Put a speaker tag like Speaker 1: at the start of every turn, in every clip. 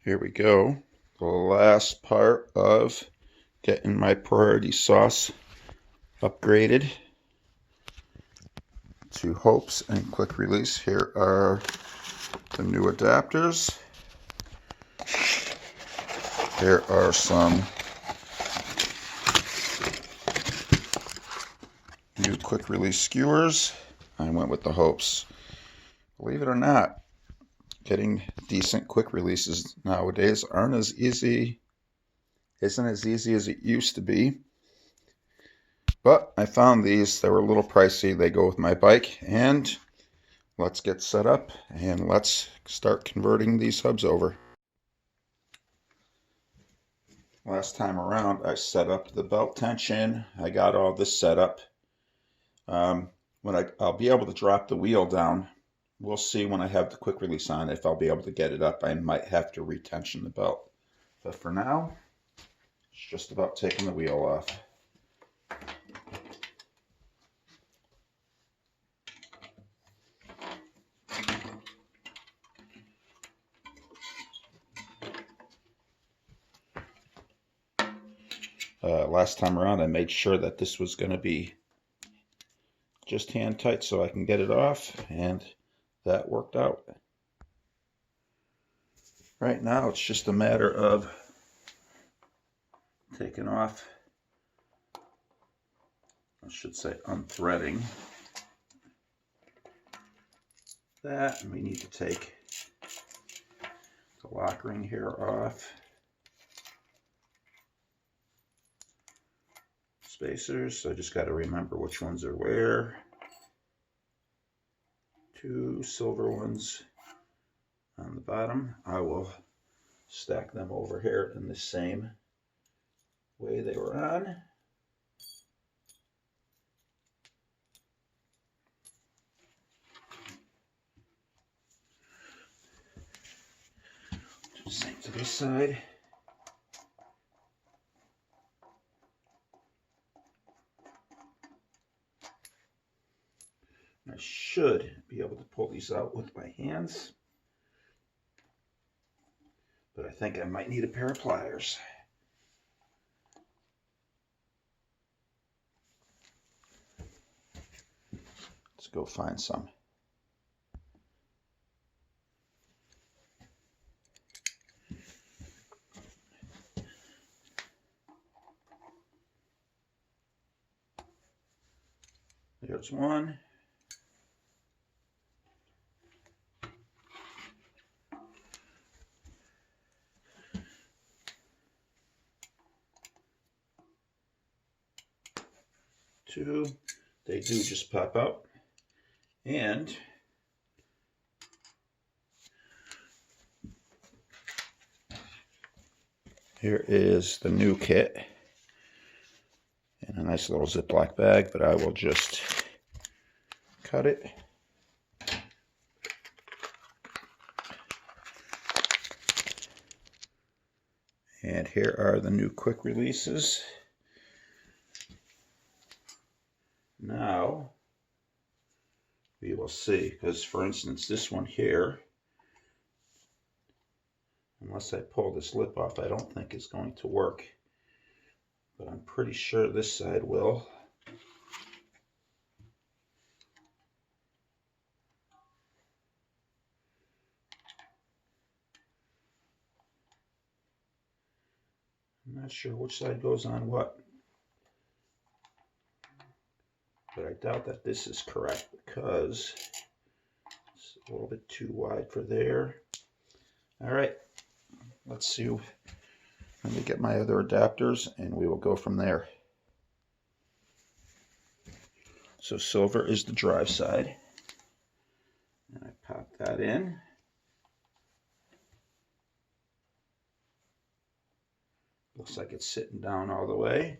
Speaker 1: Here we go. The last part of getting my priority sauce upgraded to Hopes and quick release. Here are the new adapters. Here are some new quick release skewers. I went with the Hopes. Believe it or not, getting decent quick releases nowadays isn't as easy as it used to be. But I found these. They were a little pricey. They go with my bike. And let's get set up and let's start converting these hubs over. Last time around, I set up the belt tension. I got all this set up. I'll be able to drop the wheel down. We'll see when I have the quick release on if I'll be able to get it up. I might have to retension the belt. But for now, it's just about taking the wheel off. Last time around, I made sure that this was going to be just hand tight so I can get it off, and that worked out. Right now, it's just a matter of taking off, I should say unthreading that, and we need to take the lock ring here off. Spacers, so I just got to remember which ones are where. Two silver ones on the bottom. I will stack them over here in the same way they were on. Same to this side. I should be able to pull these out with my hands, but I think I might need a pair of pliers. Let's go find some. There's one. Two. They do just pop out. And here is the new kit in a nice little Ziploc bag, but I will just cut it. And here are the new quick releases. Now we will see, because for instance, this one here, unless I pull this lip off, I don't think it's going to work. But I'm pretty sure this side will. I'm not sure which side goes on what, but I doubt that this is correct because it's a little bit too wide for there. All right, let's see. Let me get my other adapters and we will go from there. So silver is the drive side. And I pop that in. Looks like it's sitting down all the way.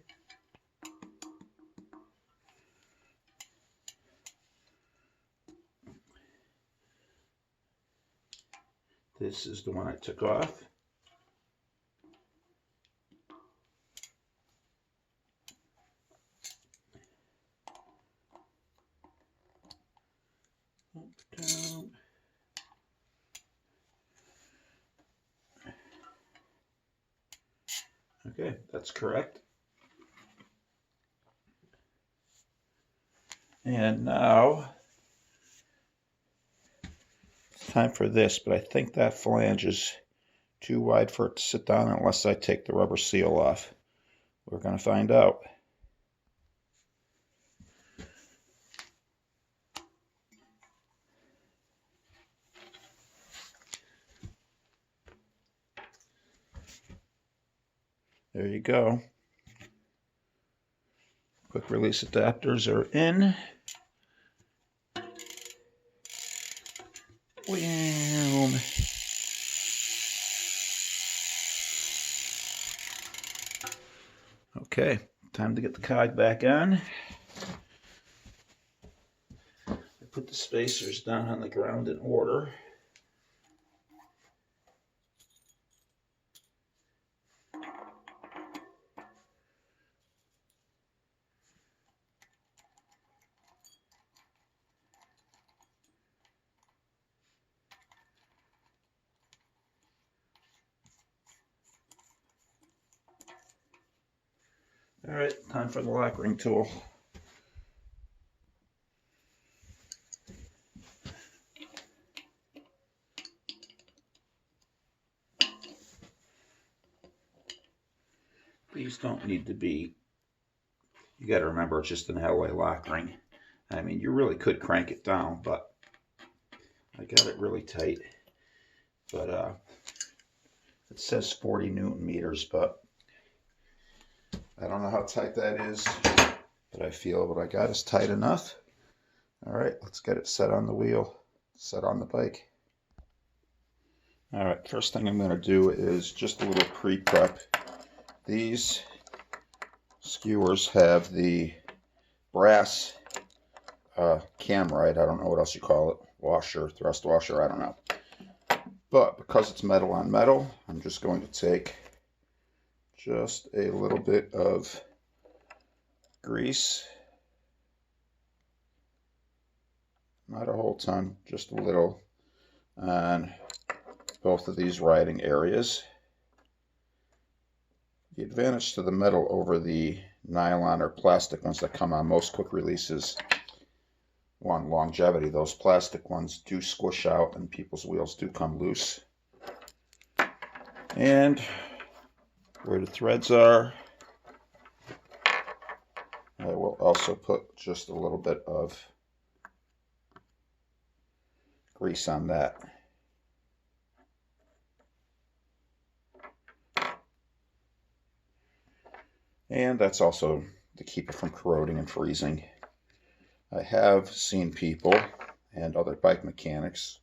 Speaker 1: This is the one I took off. Up, down. Okay, that's correct. And now it's time for this, but I think that flange is too wide for it to sit down unless I take the rubber seal off. We're going to find out. There you go. Quick release adapters are in. Wham. Okay, time to get the cog back on. I put the spacers down on the ground in order. All right, time for the lock ring tool. These don't need to be, you got to remember it's just an alloy lock ring. I mean, you really could crank it down, but I got it really tight. But it says 40 Newton meters, but I don't know how tight that is, but I feel what I got is tight enough. All right, let's get it set on the wheel, set on the bike. All right, first thing I'm going to do is just a little pre-prep. These skewers have the brass cam ride, I don't know what else you call it, washer, thrust washer, I don't know. But because it's metal on metal, I'm just going to take just a little bit of grease. Not a whole ton, just a little on both of these riding areas. The advantage to the metal over the nylon or plastic ones that come on most quick releases, one, longevity. Those plastic ones do squish out and people's wheels do come loose. And where the threads are, I will also put just a little bit of grease on that. And that's also to keep it from corroding and freezing. I have seen people and other bike mechanics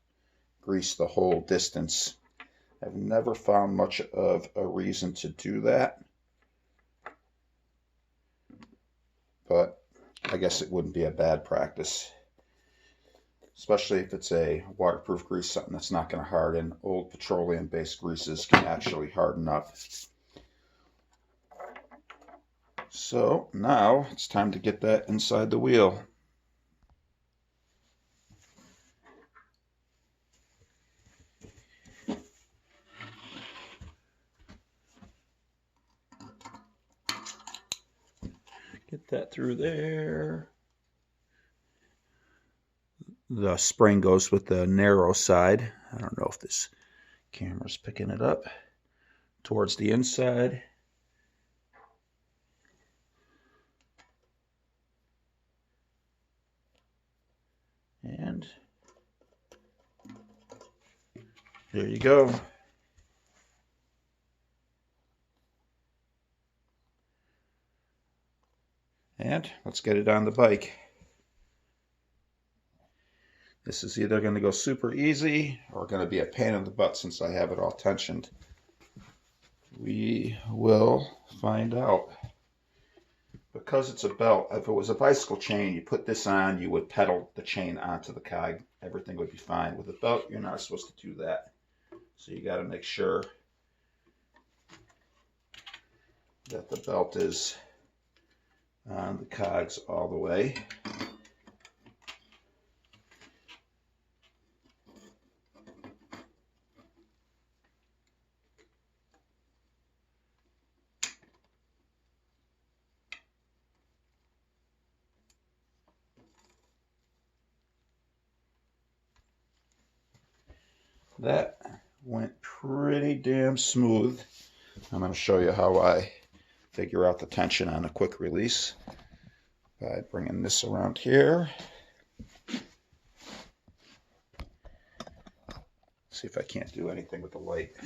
Speaker 1: grease the whole distance. I've never found much of a reason to do that, but I guess it wouldn't be a bad practice, especially if it's a waterproof grease, something that's not going to harden. Old petroleum-based greases can actually harden up. So now it's time to get that inside the wheel. Get that through there. The spring goes with the narrow side. I don't know if this camera's picking it up. Towards the inside. And there you go. And let's get it on the bike. This is either going to go super easy or going to be a pain in the butt since I have it all tensioned. We will find out. Because it's a belt, if it was a bicycle chain, you put this on, you would pedal the chain onto the cog. Everything would be fine. With a belt, you're not supposed to do that. So you got to make sure that the belt is on the cogs all the way. That went pretty damn smooth. I'm going to show you how I figure out the tension on a quick release by bringing this around here. See if I can't do anything with the light.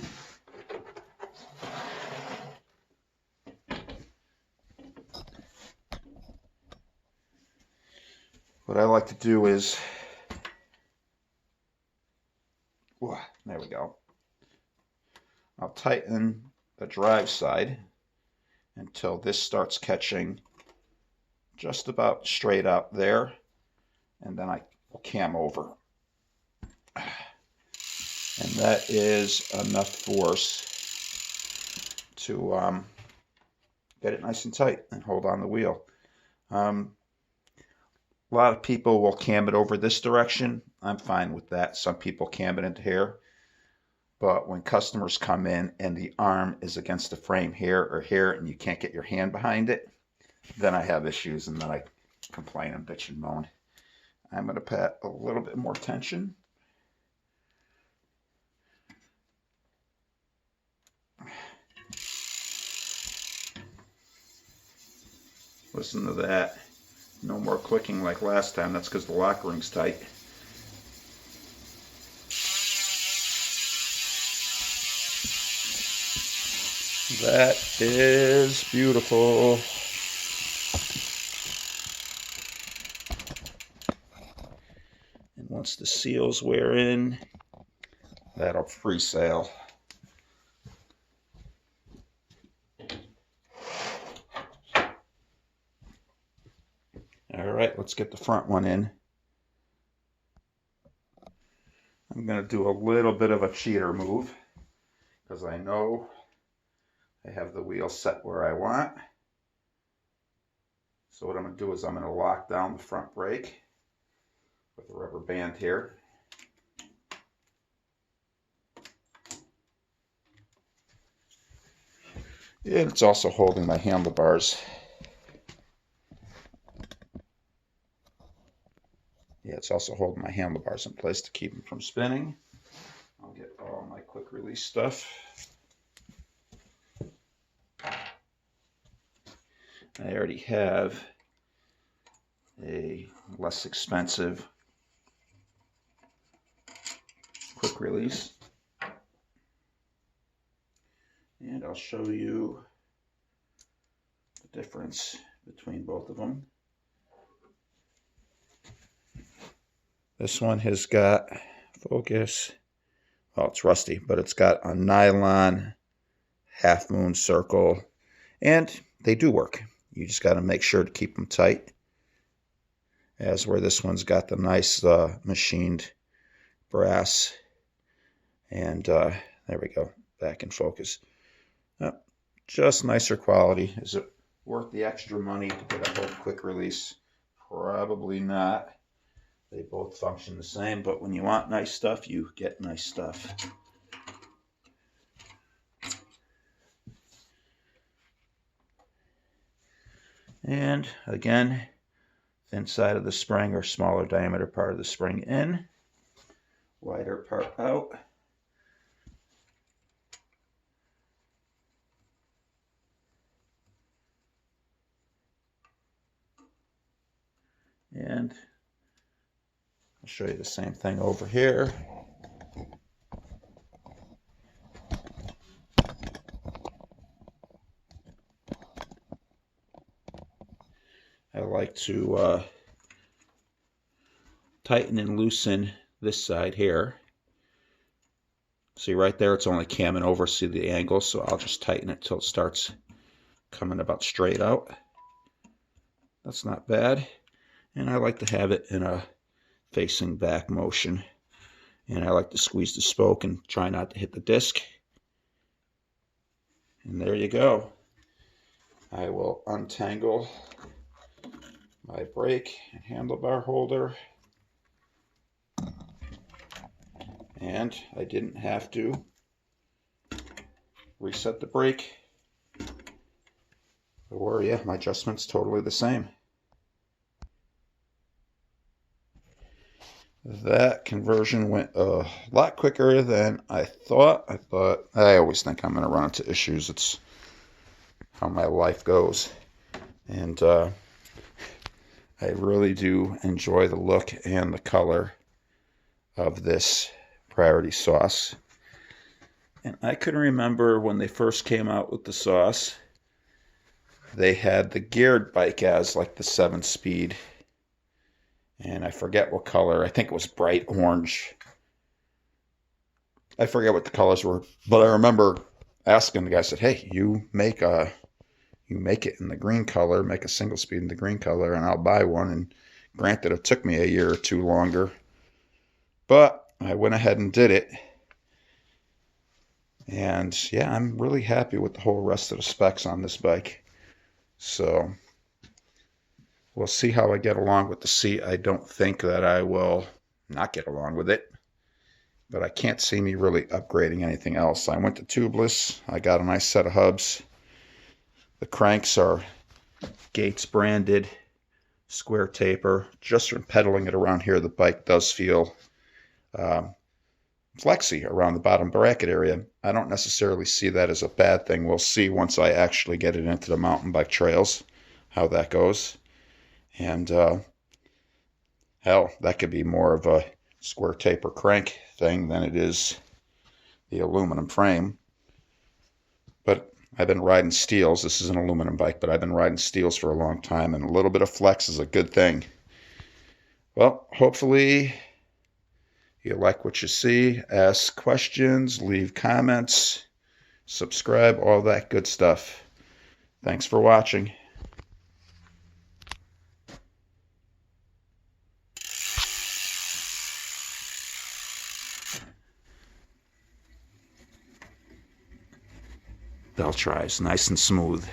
Speaker 1: What I like to do is, there we go. I'll tighten the drive side until this starts catching just about straight out there, and then I will cam over. And that is enough force to get it nice and tight and hold on the wheel. A lot of people will cam it over this direction. I'm fine with that. Some people cam it into here. But when customers come in and the arm is against the frame here or here and you can't get your hand behind it, then I have issues and then I complain and bitch and moan. I'm going to put a little bit more tension. Listen to that. No more clicking like last time. That's because the lock ring's tight. That is beautiful. And once the seals wear in, that'll free sail. All right, let's get the front one in. I'm going to do a little bit of a cheater move because I know I have the wheel set where I want. So what I'm going to do is I'm going to lock down the front brake with a rubber band here. And it's also holding my handlebars. Yeah, it's also holding my handlebars in place to keep them from spinning. I'll get all my quick release stuff. I already have a less expensive quick release. And I'll show you the difference between both of them. This one has got, focus, well, it's rusty, but it's got a nylon half moon circle, and they do work. You just got to make sure to keep them tight. As where this one's got the nice machined brass. And there we go, back in focus. Just nicer quality. Is it worth the extra money to get a whole quick release? Probably not. They both function the same, but when you want nice stuff, you get nice stuff. And again, thin side of the spring or smaller diameter part of the spring in, wider part out. And I'll show you the same thing over here. I like to tighten and loosen this side here. See right there, it's only camming over, see the angle, so I'll just tighten it till it starts coming about straight out. That's not bad. And I like to have it in a facing back motion. And I like to squeeze the spoke and try not to hit the disc. And there you go. I will untangle my brake and handlebar holder. And I didn't have to reset the brake. Or yeah, my adjustment's totally the same. That conversion went a lot quicker than I thought. I always think I'm going to run into issues. It's how my life goes. And I really do enjoy the look and the color of this priority sauce. And I can remember when they first came out with the sauce, they had the geared bike as like the 7-speed. And I forget what color. I think it was bright orange. I forget what the colors were, but I remember asking the guy, I said, hey, you make it in the green color, make a single speed in the green color, and I'll buy one. And granted, it took me a year or two longer, but I went ahead and did it. And yeah, I'm really happy with the whole rest of the specs on this bike. So we'll see how I get along with the seat. I don't think that I will not get along with it, but I can't see me really upgrading anything else. I went to tubeless. I got a nice set of hubs. The cranks are Gates branded, square taper. Just from pedaling it around here, the bike does feel flexy around the bottom bracket area. I don't necessarily see that as a bad thing. We'll see once I actually get it into the mountain bike trails how that goes. And hell, that could be more of a square taper crank thing than it is the aluminum frame. But I've been riding steels. This is an aluminum bike, but I've been riding steels for a long time, and a little bit of flex is a good thing. Well, hopefully you like what you see. Ask questions, leave comments, subscribe, all that good stuff. Thanks for watching. Bell tries nice and smooth.